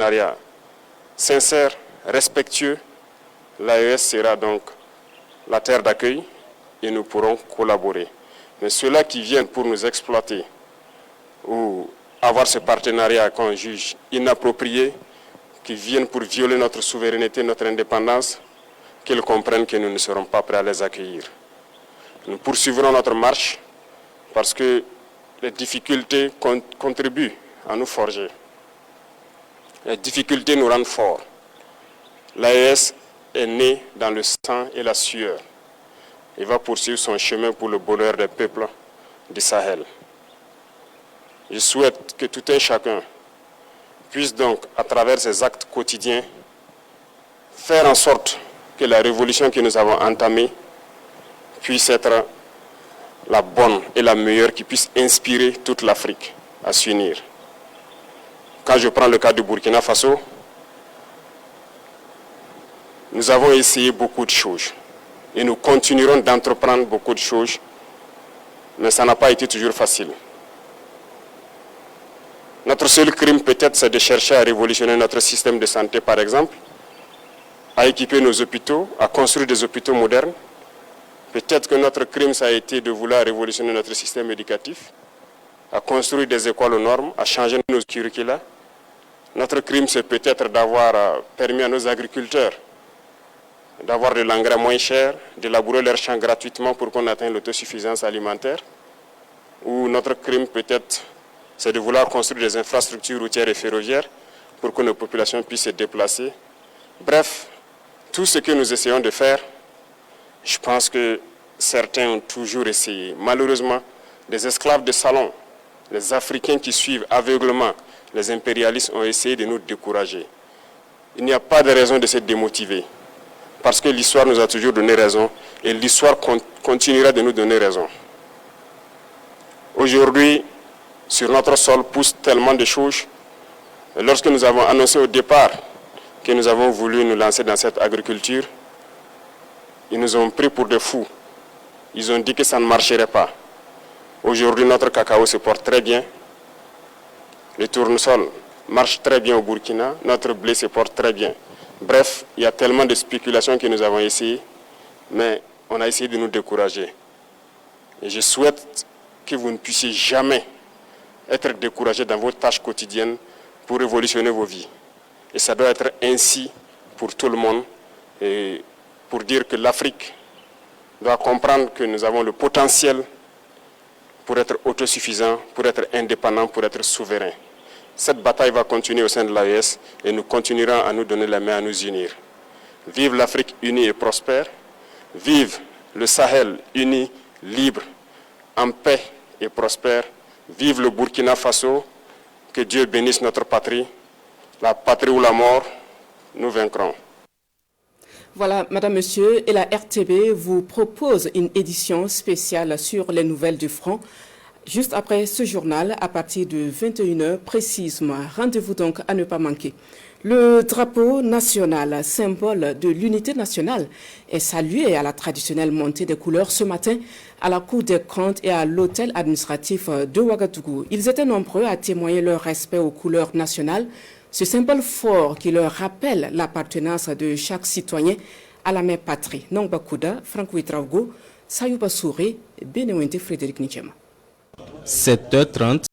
partenariat sincère, respectueux, l'AES sera donc la terre d'accueil et nous pourrons collaborer. Mais ceux-là qui viennent pour nous exploiter ou avoir ce partenariat qu'on juge inapproprié, qui viennent pour violer notre souveraineté, notre indépendance, qu'ils comprennent que nous ne serons pas prêts à les accueillir. Nous poursuivrons notre marche parce que les difficultés contribuent à nous forger. Les difficultés nous rendent forts. L'AES est né dans le sang et la sueur. Il va poursuivre son chemin pour le bonheur des peuples du Sahel. Je souhaite que tout un chacun puisse donc, à travers ses actes quotidiens, faire en sorte que la révolution que nous avons entamée puisse être la bonne et la meilleure, qui puisse inspirer toute l'Afrique à s'unir. Quand je prends le cas du Burkina Faso, nous avons essayé beaucoup de choses et nous continuerons d'entreprendre beaucoup de choses, mais ça n'a pas été toujours facile. Notre seul crime peut-être, c'est de chercher à révolutionner notre système de santé, par exemple, à équiper nos hôpitaux, à construire des hôpitaux modernes. Peut-être que notre crime, ça a été de vouloir révolutionner notre système éducatif, à construire des écoles aux normes, à changer nos curricula. Notre crime, c'est peut-être d'avoir permis à nos agriculteurs d'avoir de l'engrais moins cher, de labourer leurs champs gratuitement pour qu'on atteigne l'autosuffisance alimentaire. Ou notre crime, peut-être, c'est de vouloir construire des infrastructures routières et ferroviaires pour que nos populations puissent se déplacer. Bref, tout ce que nous essayons de faire, je pense que certains ont toujours essayé. Malheureusement, les esclaves de salon, les Africains qui suivent aveuglement les impérialistes ont essayé de nous décourager. Il n'y a pas de raison de se démotiver, parce que l'histoire nous a toujours donné raison et l'histoire continuera de nous donner raison. Aujourd'hui, sur notre sol poussent tellement de choses. Et lorsque nous avons annoncé au départ que nous avons voulu nous lancer dans cette agriculture, ils nous ont pris pour des fous. Ils ont dit que ça ne marcherait pas. Aujourd'hui, notre cacao se porte très bien. Le tournesol marche très bien au Burkina. Notre blé se porte très bien. Bref, il y a tellement de spéculations que nous avons essayé, mais on a essayé de nous décourager. Et je souhaite que vous ne puissiez jamais être découragés dans vos tâches quotidiennes pour révolutionner vos vies. Et ça doit être ainsi pour tout le monde, et pour dire que l'Afrique doit comprendre que nous avons le potentiel pour être autosuffisant, pour être indépendant, pour être souverain. Cette bataille va continuer au sein de l'AES et nous continuerons à nous donner la main, à nous unir. Vive l'Afrique unie et prospère. Vive le Sahel uni, libre, en paix et prospère. Vive le Burkina Faso. Que Dieu bénisse notre patrie. La patrie ou la mort, nous vaincrons. Voilà, Madame, Monsieur, et la RTB vous propose une édition spéciale sur les nouvelles du front. Juste après ce journal, à partir de 21h précisément. Rendez-vous donc à ne pas manquer. Le drapeau national, symbole de l'unité nationale, est salué à la traditionnelle montée des couleurs ce matin à la Cour des comptes et à l'hôtel administratif de Ouagadougou. Ils étaient nombreux à témoigner leur respect aux couleurs nationales, ce symbole fort qui leur rappelle l'appartenance de chaque citoyen à la mère patrie. Nongba Kouda, Franck Ouitraogo, Sayouba Souré, Benewente Frédéric Nichema. 7h30.